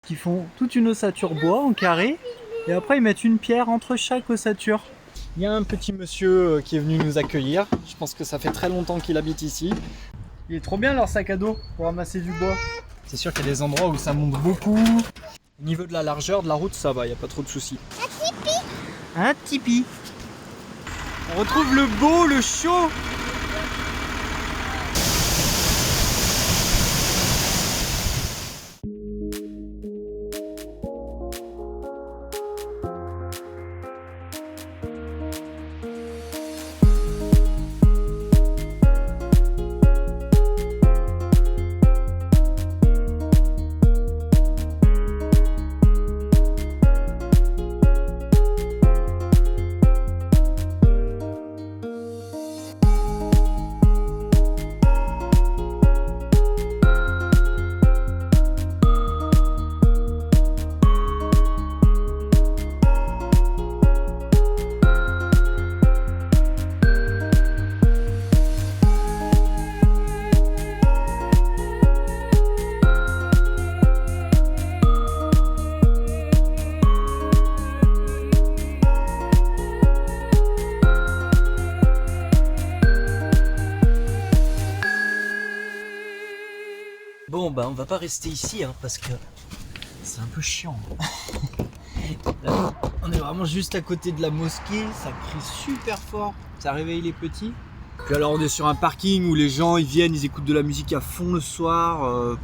Qui font toute une ossature bois en carré et après ils mettent une pierre entre chaque ossature. Il y a un petit monsieur qui est venu nous accueillir. Je pense que ça fait très longtemps qu'il habite ici. Il est trop bien leur sac à dos pour ramasser du bois. C'est sûr qu'il y a des endroits où ça monte beaucoup. Au niveau de la largeur de la route, ça va, il n'y a pas trop de soucis. Un tipi. Un tipi. On retrouve le beau, le chaud. Bon bah on va pas rester ici hein, parce que c'est un peu chiant. Là, on est vraiment juste à côté de la mosquée, ça crie super fort, ça réveille les petits. Puis alors on est sur un parking où les gens ils viennent, ils écoutent de la musique à fond le soir.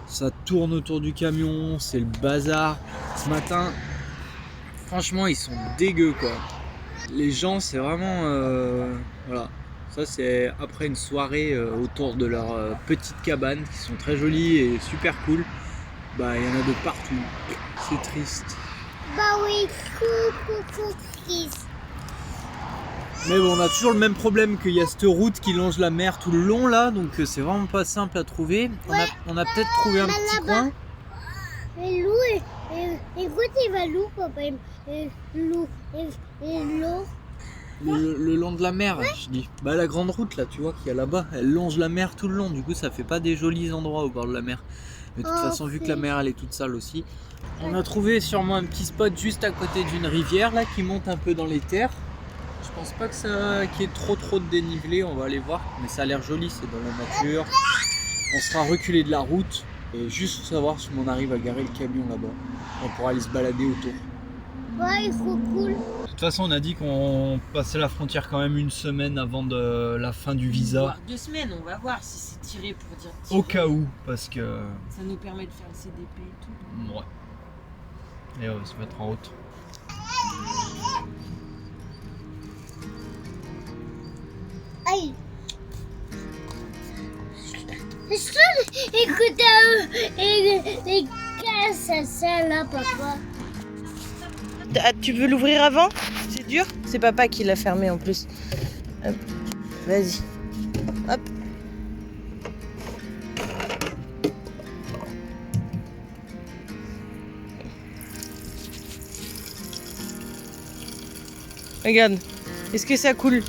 Ça tourne autour du camion, c'est le bazar. Ce matin, franchement ils sont dégueux quoi. Les gens c'est vraiment... voilà. Ça c'est après une soirée autour de leur petite cabane qui sont très jolies et super cool. Bah il y en a de partout. C'est triste. Bah oui, coucou, triste. Mais bon on a toujours le même problème qu'il y a cette route qui longe la mer tout le long là. Donc c'est vraiment pas simple à trouver. On a peut-être trouvé un petit coin. Et Lou, écoute il va Lou papa. Lou, et l'eau. Le long de la mer, ouais. Je dis. Bah la grande route là, tu vois qu'il y a là-bas, elle longe la mer tout le long. Du coup, ça fait pas des jolis endroits au bord de la mer. Mais de toute façon, vu que la mer elle est toute sale aussi, on a trouvé sûrement un petit spot juste à côté d'une rivière là qui monte un peu dans les terres. Je pense pas que ça qu'il y ait trop de dénivelé. On va aller voir, mais ça a l'air joli, c'est dans la nature. On sera reculé de la route et juste pour savoir si on arrive à garer le camion là-bas. On pourra aller se balader autour. Ouais, il faut cool. De toute façon, on a dit qu'on passait la frontière quand même une semaine avant de la fin du visa. Voire 2 semaines, on va voir si c'est tiré pour dire tiré. Au cas où, parce que... Ça nous permet de faire le CDP et tout. Ouais. Et on va se mettre en route. Aïe. Écoute, les casses, ça là, papa. Ah, tu veux l'ouvrir avant? C'est dur? C'est papa qui l'a fermé en plus. Hop. Vas-y. Hop. Regarde. Est-ce que ça coule?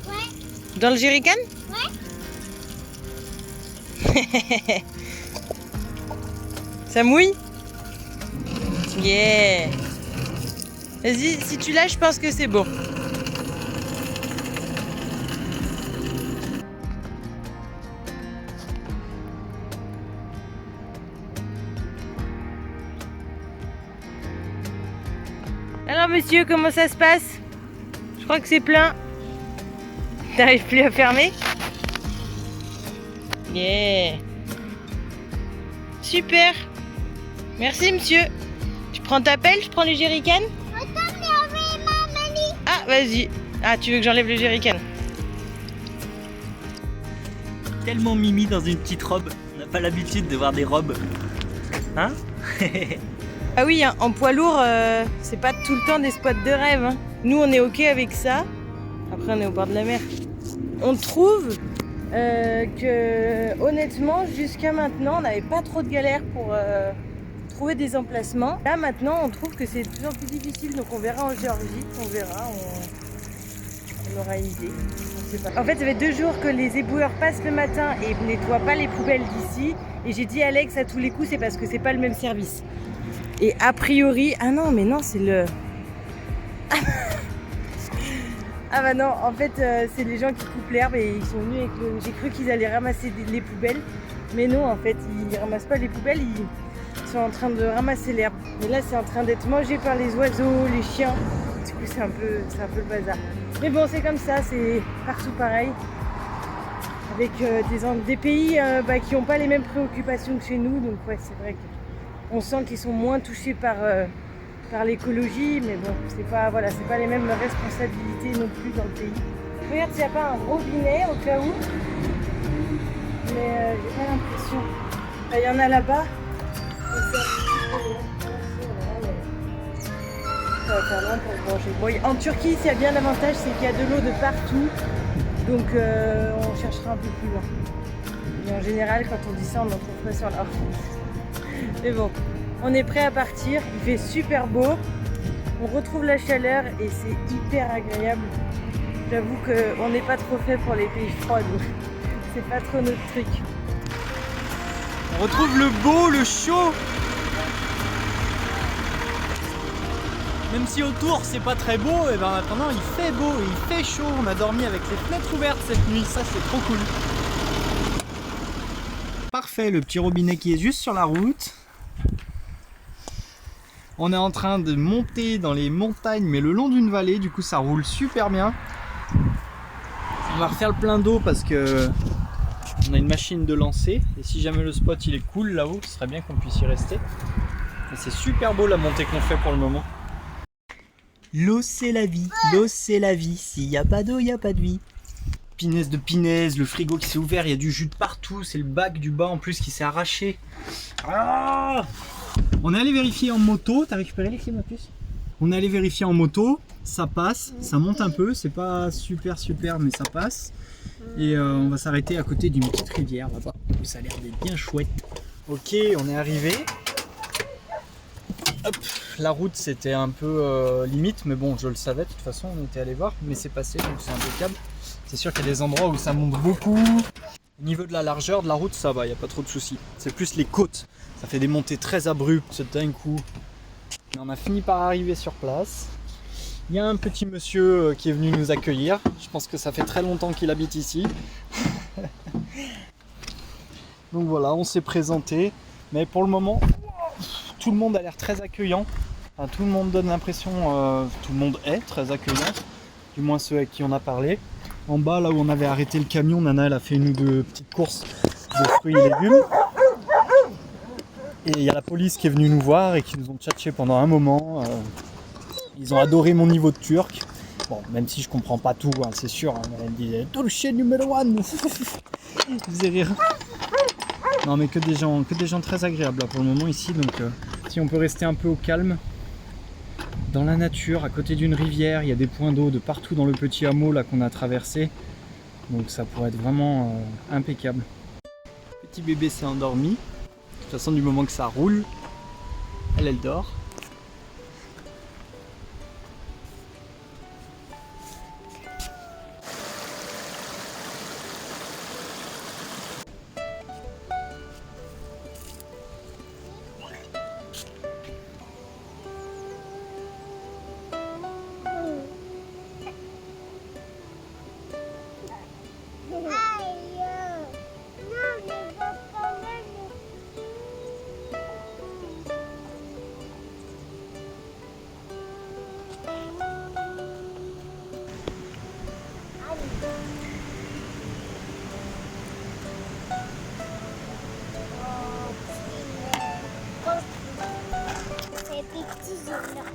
Ouais. Dans le jerrycan? Ouais. Ça mouille? Yeah. Vas-y, si tu lâches, je pense que c'est bon. Alors monsieur, comment ça se passe? Je crois que c'est plein. T'arrives plus à fermer? Yeah. Super. Merci monsieur. Tu prends ta pelle, je prends le jerrycan? Ah, vas-y. Ah, tu veux que j'enlève le jerrycan? Tellement mimi dans une petite robe. On n'a pas l'habitude de voir des robes. Hein? Ah oui, hein, en poids lourd, c'est pas tout le temps des spots de rêve. Hein. Nous, on est ok avec ça. Après, on est au bord de la mer. On trouve que, honnêtement, jusqu'à maintenant, on n'avait pas trop de galères pour trouver des emplacements. Là, maintenant, on trouve que c'est de plus en plus difficile. Donc, on verra en Géorgie. On verra. On aura une idée. On sait pas. En fait, ça fait 2 jours que les éboueurs passent le matin et ne nettoient pas les poubelles d'ici. Et j'ai dit à Alex, à tous les coups, c'est parce que c'est pas le même service. Et a priori... Ah non, mais non, c'est le... Ah bah non, en fait, c'est les gens qui coupent l'herbe et ils sont venus avec le... J'ai cru qu'ils allaient ramasser les poubelles. Mais non, en fait, ils ramassent pas les poubelles, ils sont en train de ramasser l'herbe. Mais là, c'est en train d'être mangé par les oiseaux, les chiens. Du coup, c'est un peu le bazar. Mais bon, c'est comme ça, c'est partout pareil. Avec des pays qui n'ont pas les mêmes préoccupations que chez nous. Donc ouais, c'est vrai qu'on sent qu'ils sont moins touchés par l'écologie. Mais bon, c'est pas les mêmes responsabilités non plus dans le pays. Regarde s'il n'y a pas un robinet au cas où. Mais j'ai pas l'impression. Il y en a là-bas. Ça va faire loin pour se brancher. Bon, en Turquie, s'il y a bien l'avantage, c'est qu'il y a de l'eau de partout. Donc on cherchera un peu plus loin. Mais en général, quand on dit ça, on n'en trouve pas sur la route. Mais bon, on est prêt à partir. Il fait super beau. On retrouve la chaleur et c'est hyper agréable. J'avoue qu'on n'est pas trop fait pour les pays froids, donc c'est pas trop notre truc. On retrouve le beau, le chaud. Même si autour c'est pas très beau, et ben maintenant il fait beau, il fait chaud. On a dormi avec les fenêtres ouvertes cette nuit, ça c'est trop cool. Parfait, le petit robinet qui est juste sur la route. On est en train de monter dans les montagnes, mais le long d'une vallée, du coup ça roule super bien. On va refaire le plein d'eau parce que on a une machine de lancer. Et si jamais le spot il est cool là-haut, ce serait bien qu'on puisse y rester. Et c'est super beau la montée qu'on fait pour le moment. L'eau c'est la vie, l'eau c'est la vie. S'il n'y a pas d'eau, il n'y a pas de vie. Pinaise de pinaise, le frigo qui s'est ouvert, il y a du jus de partout. C'est le bac du bas en plus qui s'est arraché. Ah, on est allé vérifier en moto. T'as récupéré les clés, ma puce? On est allé vérifier en moto, ça passe, ça monte un peu, c'est pas super mais ça passe. Et on va s'arrêter à côté d'une petite rivière là-bas, où ça a l'air d'être bien chouette. Ok, on est arrivé. Hop, la route c'était un peu limite, mais bon je le savais de toute façon, on était allé voir, mais c'est passé donc c'est impeccable. C'est sûr qu'il y a des endroits où ça monte beaucoup. Au niveau de la largeur de la route ça va, il n'y a pas trop de soucis. C'est plus les côtes, ça fait des montées très abruptes d'un coup. Mais on a fini par arriver sur place. Il y a un petit monsieur qui est venu nous accueillir. Je pense que ça fait très longtemps qu'il habite ici. Donc voilà, on s'est présenté. Mais pour le moment, tout le monde a l'air très accueillant. Enfin, tout le monde donne l'impression, tout le monde est très accueillant. Du moins ceux avec qui on a parlé. En bas, là où on avait arrêté le camion, Nana elle a fait une ou deux petites courses de fruits et légumes. Et il y a la police qui est venue nous voir et qui nous ont tchatché pendant un moment. Ils ont adoré mon niveau de turc. Bon, même si je comprends pas tout, hein, c'est sûr. Hein, elle disait Turche numéro 1. Ils faisaient rire. Non, mais que des gens très agréables là, pour le moment ici. Donc, si on peut rester un peu au calme, dans la nature, à côté d'une rivière, il y a des points d'eau de partout dans le petit hameau là qu'on a traversé. Donc, ça pourrait être vraiment impeccable. Petit bébé s'est endormi. De toute façon, du moment que ça roule, elle dort.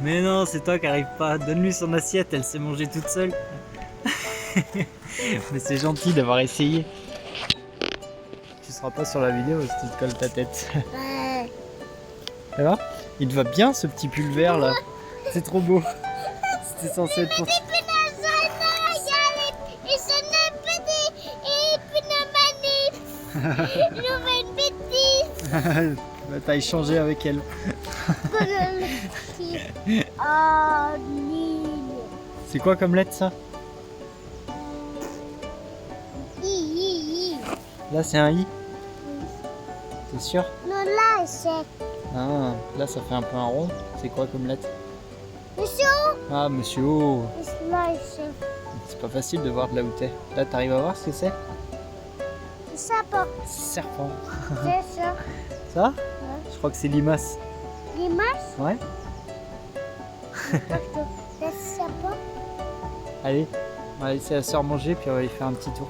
Mais non, c'est toi qui arrive pas. Donne-lui son assiette, elle s'est mangée toute seule. Mais c'est gentil d'avoir essayé. Tu seras pas sur la vidéo si tu te colles ta tête. Ça va? Il te va bien ce petit pull vert là. C'est trop beau. C'était censé être pour... Bah, t'as échangé avec elle. C'est quoi comme lettre ça? Là, c'est un I. T'es sûr? Non, là, c'est Ah, là, ça fait un peu un rond. C'est quoi comme lettre? monsieur. Ah, monsieur O. Là, c'est C'est pas facile de voir de là où t'es. Là, t'arrives à voir ce que c'est? ça, pas. Serpent. C'est ça. Ça? Je crois que c'est limace. L'image, Ouais. c'est ça, pas. Allez, on va laisser la soeur manger puis on va aller faire un petit tour.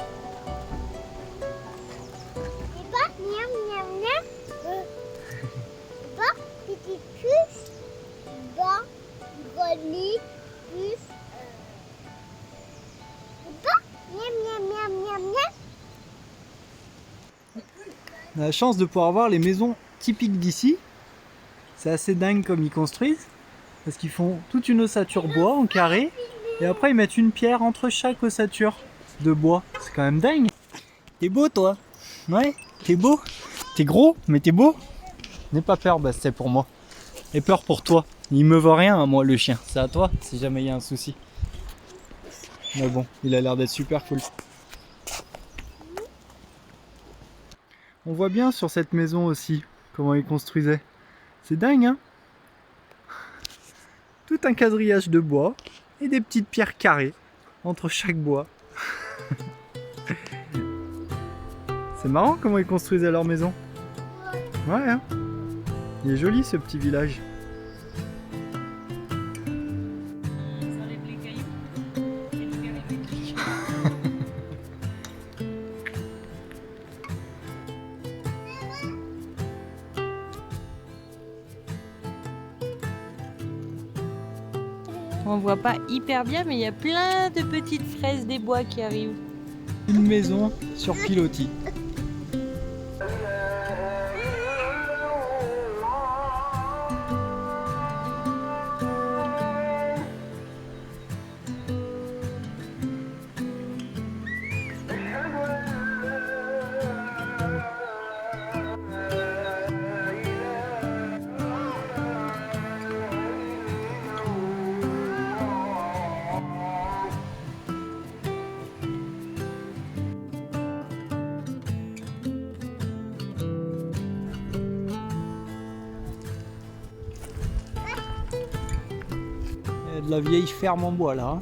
Et pas, miam, miam, miam. Pas, petite puce. Pas, grenouille, puce. Pas, miam, miam, miam, miam, miam. On a la chance de pouvoir voir les maisons typiques d'ici. C'est assez dingue comme ils construisent. Parce qu'ils font toute une ossature bois en carré. Et après ils mettent une pierre entre chaque ossature de bois. C'est quand même dingue. T'es beau toi? Ouais, t'es beau. T'es gros, mais t'es beau. N'aie pas peur, bah, c'est pour moi. Aie peur pour toi. Il me voit rien, moi, le chien. C'est à toi, si jamais il y a un souci. Mais bon, il a l'air d'être super cool. On voit bien sur cette maison aussi comment ils construisaient. C'est dingue, hein? Tout un quadrillage de bois et des petites pierres carrées entre chaque bois. C'est marrant comment ils construisaient leur maison. Ouais, hein? Il est joli ce petit village. On voit pas hyper bien, mais il y a plein de petites fraises des bois qui arrivent. Une maison sur pilotis. De la vieille ferme en bois là.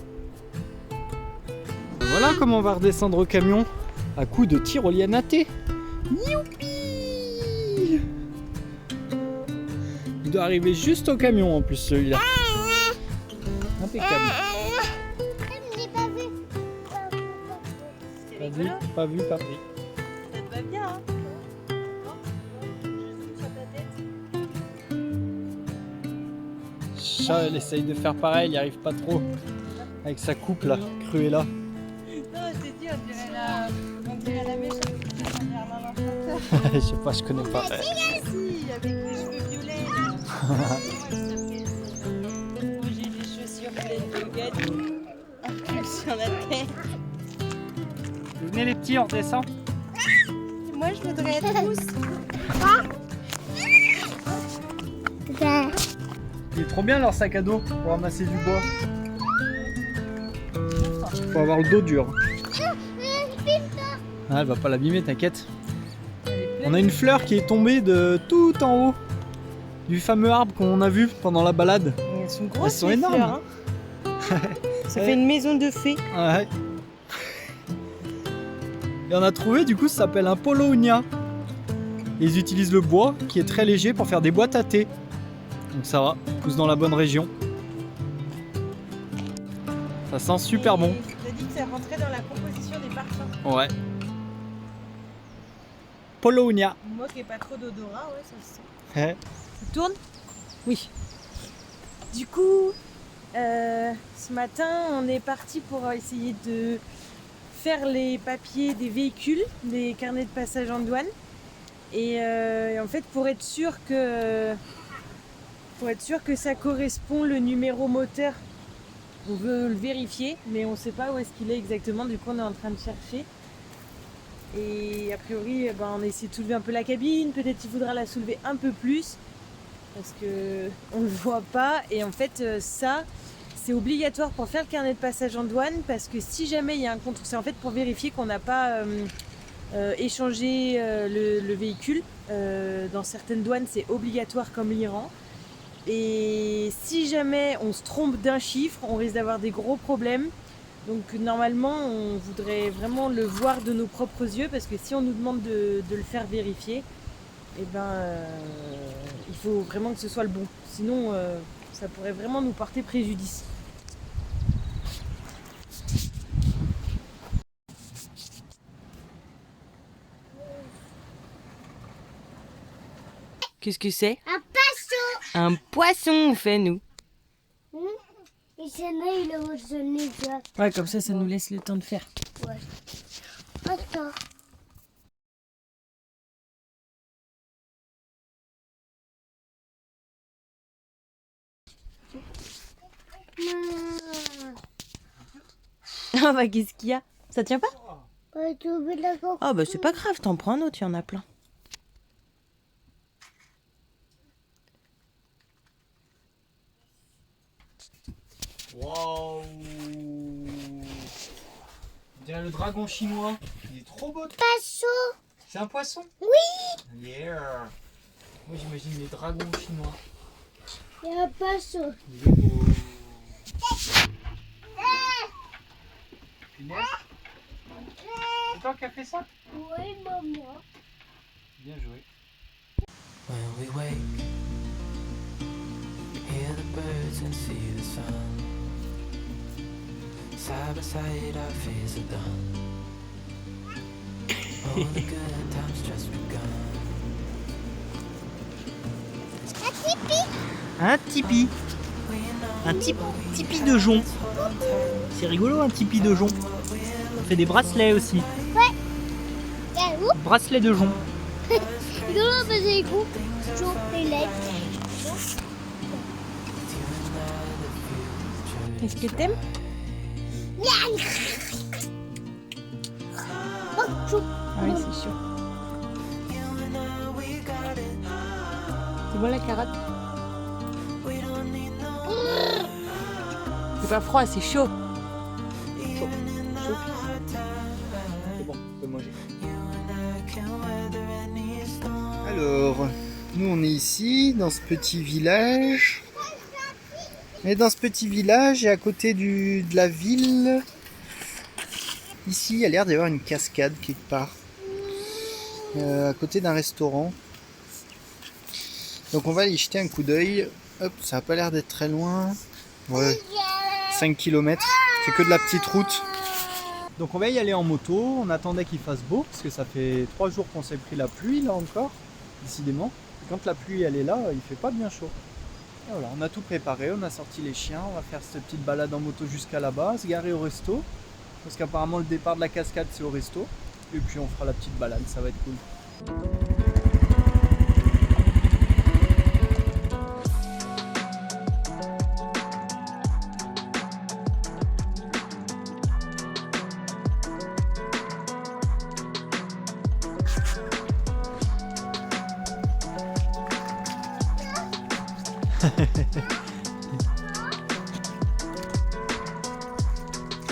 Voilà comment on va redescendre au camion à coups de tyrolienne à thé. Youpi! Il doit arriver juste au camion en plus celui-là. Impeccable. Je n'ai pas vu. Pas vu, pas vu, pas pris. Ça te va bien, hein? Chat, elle essaye de faire pareil, il n'y arrive pas trop. Avec sa coupe là, Cruella. Non, je t'ai dit, on dirait la méchante qui fait derrière maman. Je sais pas, je connais pas. Si, avec les cheveux violets. Moi, j'ai des chaussures pleines de gâteaux. Un pull sur la tête. Venez les petits, on descend. Moi, je voudrais être rousse. Il est trop bien leur sac à dos pour ramasser du bois. Faut avoir le dos dur. Ah, elle va pas l'abîmer, t'inquiète. On a une fleur qui est tombée de tout en haut du fameux arbre qu'on a vu pendant la balade. Elles sont grosses, Elles sont les énormes. fleurs, hein. Ça fait une maison de fées. Ouais. Et on a trouvé, du coup, ça s'appelle un Paulownia. Ils utilisent le bois qui est très léger pour faire des boîtes à thé. Donc ça va, pousse dans la bonne région. Ça sent super bon. Tu as dit que ça rentrait dans la composition des parfums. Ouais. Paulownia. Moi qui n'ai pas trop d'odorat, ouais, ça se sent. Ouais. Ça tourne? Oui. Du coup, ce matin, on est parti pour essayer de faire les papiers des véhicules, des carnets de passage en douane. Et en fait, pour être sûr que ça correspond le numéro moteur, on veut le vérifier, mais on ne sait pas où est-ce qu'il est exactement. Du coup, on est en train de chercher. Et a priori, on essaie de soulever un peu la cabine. Peut-être qu'il faudra la soulever un peu plus parce que on le voit pas. Et en fait, ça, c'est obligatoire pour faire le carnet de passage en douane parce que si jamais il y a un contrôle, c'est en fait pour vérifier qu'on n'a pas échanger le véhicule. Dans certaines douanes, c'est obligatoire comme l'Iran. Et si jamais on se trompe d'un chiffre, on risque d'avoir des gros problèmes. Donc normalement, on voudrait vraiment le voir de nos propres yeux, parce que si on nous demande de le faire vérifier, eh ben, il faut vraiment que ce soit le bon. Sinon, ça pourrait vraiment nous porter préjudice. Qu'est-ce que c'est? Un poisson. Un poisson, on fait nous. Et c'est là, il a sonné déjà. Ouais, comme ça nous laisse le temps de faire. Ouais. Attends. Ah bah qu'est-ce qu'il y a? Ça tient pas? Ouais, tu veux la coque? Ah bah c'est pas grave, t'en prends un autre, il y en a plein. Waouh! On dirait le dragon chinois. Il est trop beau. Poisson. C'est un poisson? Oui. Yeah! Moi j'imagine les dragons chinois. Il y a un poisson. Il est beau. Punaise. C'est toi qui as fait ça? Oui, maman. Bien joué. When we wake, hear the birds and see the sun. Side by side our fears are done. All the good times just begun. Un tipi. Un tipi de jonc. C'est rigolo un tipi de jonc. On fait des bracelets aussi. Il y a où? Bracelets de jonc. Rigolo, on faisait les coups. Toujours les lettres. Qu'est-ce que t'aimes? Ah oui, c'est chaud. C'est bon la carotte? C'est pas froid, c'est chaud. C'est bon, on peut manger. Alors, nous on est ici, dans ce petit village. Et dans ce petit village, et à côté de la ville, ici il y a l'air d'y avoir une cascade quelque part. À côté d'un restaurant. Donc on va y jeter un coup d'œil. Hop, ça n'a pas l'air d'être très loin. Ouais, 5 km. C'est que de la petite route. Donc on va y aller en moto. On attendait qu'il fasse beau parce que ça fait 3 jours qu'on s'est pris la pluie là encore, décidément. Et quand la pluie elle est là, il fait pas bien chaud. Et voilà, on a tout préparé, on a sorti les chiens, on va faire cette petite balade en moto jusqu'à là-bas, se garer au resto. Parce qu'apparemment le départ de la cascade c'est au resto. Et puis on fera la petite balade, ça va être cool.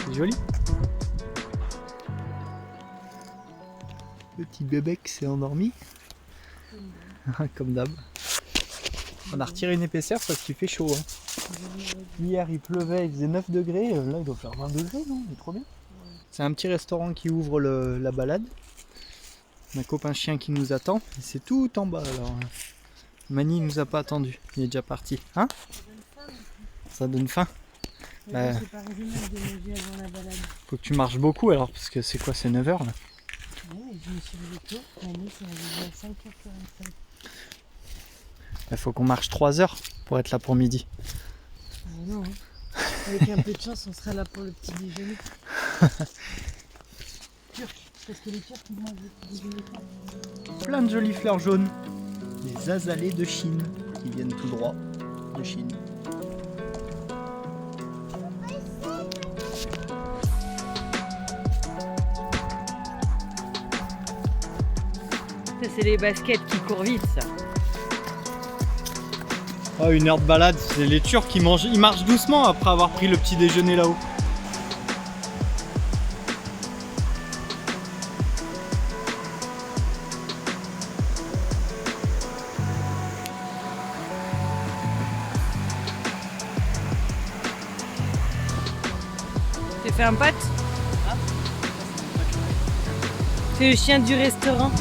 C'est joli. Petit bébé qui s'est endormi. Comme d'hab. On a retiré une épaisseur parce qu'il fait chaud. Hein. Hier il pleuvait, il faisait 9 degrés. Là il doit faire 20 degrés, non? Il est trop bien. C'est un petit restaurant qui ouvre la balade. Un copain chien qui nous attend. Et c'est tout en bas alors. Mani nous a pas attendu. Il est déjà parti. Hein? Ça donne faim. Bah, C'est pas raisonnable de manger avant la balade. faut que tu marches beaucoup alors, parce que c'est quoi, c'est 9h là? Ouais, je me suis levé tôt. Manu s'est réveillée à 5h45. Il faut qu'on marche 3 heures pour être là pour midi. Ah non, hein. Avec un peu de chance, on sera là pour le petit déjeuner. Turc, parce que les Turcs ils mangent le petit déjeuner. Plein de jolies fleurs jaunes. Les azalées de Chine, qui viennent tout droit de Chine. Ça, c'est les baskets qui courent vite, ça. Oh, 1 heure de balade, c'est les Turcs qui mangent. Ils marchent doucement après avoir pris le petit déjeuner là-haut. T'as fait un pote? C'est le chien du restaurant.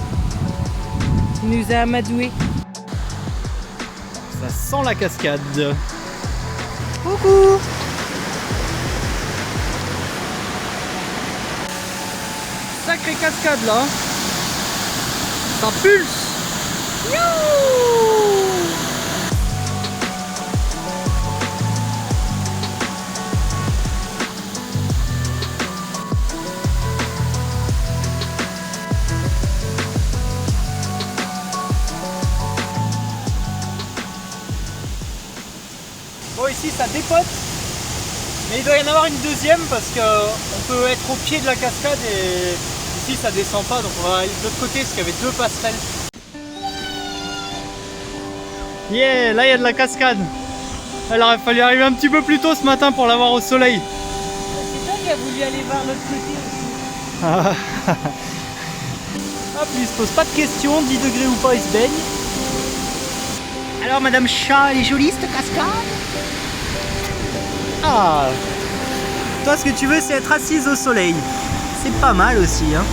Il nous a amadoué. Ça sent la cascade. Coucou! Sacrée cascade là. Ça pulse. Bon, ici ça dépote, mais il doit y en avoir une deuxième parce qu'on peut être au pied de la cascade et ici ça descend pas, donc on va aller de l'autre côté parce qu'il y avait deux passerelles. Yeah, là il y a de la cascade. Il aurait fallu arriver un petit peu plus tôt ce matin pour l'avoir au soleil. C'est toi qui as voulu aller voir l'autre côté aussi. Hop, il se pose pas de questions, 10 degrés ou pas, il se baigne. Alors Madame Chat, elle est jolie cette cascade? Ah, toi ce que tu veux c'est être assise au soleil. C'est pas mal aussi hein.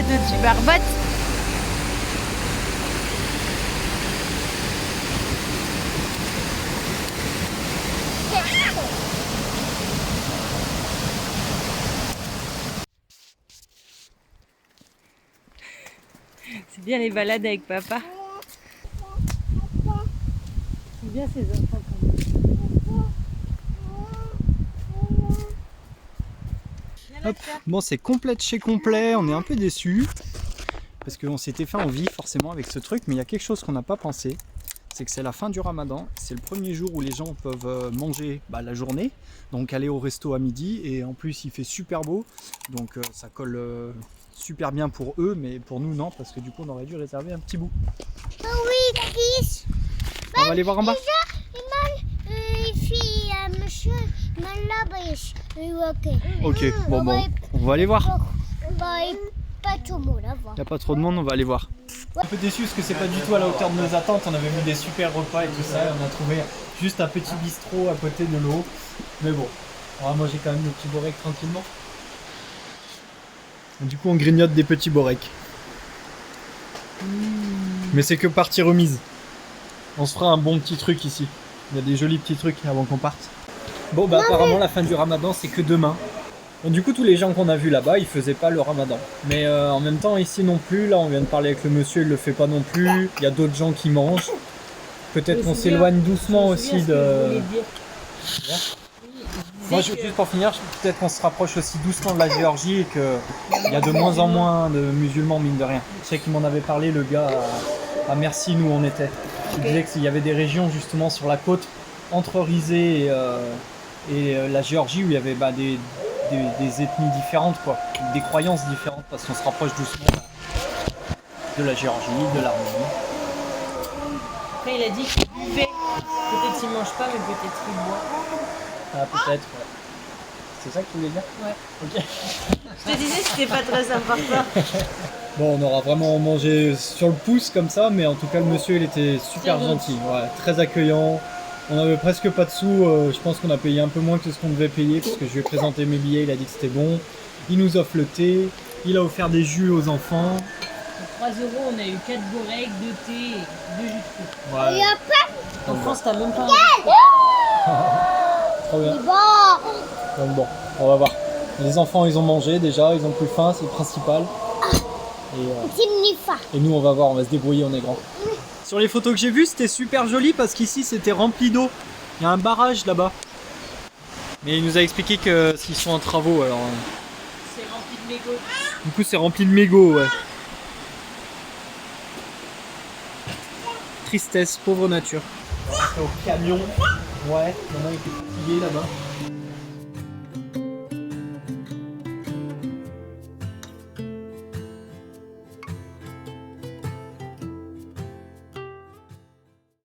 Tu barbotes. C'est bien les balades avec papa. C'est bien ces enfants quand même. Hop. Bon, c'est complet de chez complet, on est un peu déçus parce qu'on s'était fait envie forcément avec ce truc, mais il y a quelque chose qu'on n'a pas pensé, c'est que c'est la fin du ramadan, c'est le premier jour où les gens peuvent manger la journée, donc aller au resto à midi, et en plus il fait super beau, donc ça colle super bien pour eux, mais pour nous non, parce que du coup on aurait dû réserver un petit bout. Oh oui, Chris. On va aller voir en bas. Ok, bon, on va aller voir. Il n'y a pas trop de monde, on va aller voir. Un peu déçu parce que c'est pas du tout à la hauteur de nos attentes. On avait vu des super repas et tout ça. Et on a trouvé juste un petit bistrot à côté de l'eau. Mais bon, on va manger quand même nos petits borecs tranquillement. Et du coup, on grignote des petits borecs. Mais c'est que partie remise. On se fera un bon petit truc ici. Il y a des jolis petits trucs avant qu'on parte. Bon, apparemment, la fin du ramadan, c'est que demain. Donc, du coup, tous les gens qu'on a vus là-bas, ils faisaient pas le ramadan. Mais en même temps, ici non plus, là, on vient de parler avec le monsieur, il le fait pas non plus. Il y a d'autres gens qui mangent. Peut-être qu'on s'éloigne doucement aussi de... Moi, juste pour finir, peut-être qu'on se rapproche aussi doucement de la Géorgie et qu'il y a de moins en moins de musulmans, mine de rien. Je sais qu'il m'en avait parlé, le gars À Merci, nous on était. Tu disais qu'il y avait des régions justement sur la côte entre Rizé et la Géorgie où il y avait des ethnies différentes, quoi, des croyances différentes, parce qu'on se rapproche doucement de la Géorgie, de l'Arménie. Après, il a dit qu'il buvait. Peut-être qu'il mange pas, mais peut-être qu'il boit. Ah, peut-être, ouais. C'est ça que tu voulais dire? Ouais. Ok. Je te disais, c'était pas très sympa. Bon, on aura vraiment mangé sur le pouce comme ça, mais en tout cas, le monsieur, il était super gentil, ouais, très accueillant. On avait presque pas de sous, je pense qu'on a payé un peu moins que ce qu'on devait payer, parce que je lui ai présenté mes billets, il a dit que c'était bon. Il nous offre le thé, il a offert des jus aux enfants. Pour 3 euros, on a eu 4 boreks, 2 thés et 2 jus de fruits. Ouais, Et après, En France, t'as même pas trop bien. bon, Donc bon, on va voir. Les enfants, ils ont mangé déjà, ils ont plus faim, c'est le principal. Et nous, on va voir, on va se débrouiller, on est grand. Sur les photos que j'ai vues, c'était super joli parce qu'ici, c'était rempli d'eau. Il y a un barrage là-bas. Mais il nous a expliqué que s'ils sont en travaux, alors... C'est rempli de mégots. Du coup, c'est rempli de mégots, ouais. Tristesse, pauvre nature. Au camion. Ouais, il y en a qui est fatigué là-bas.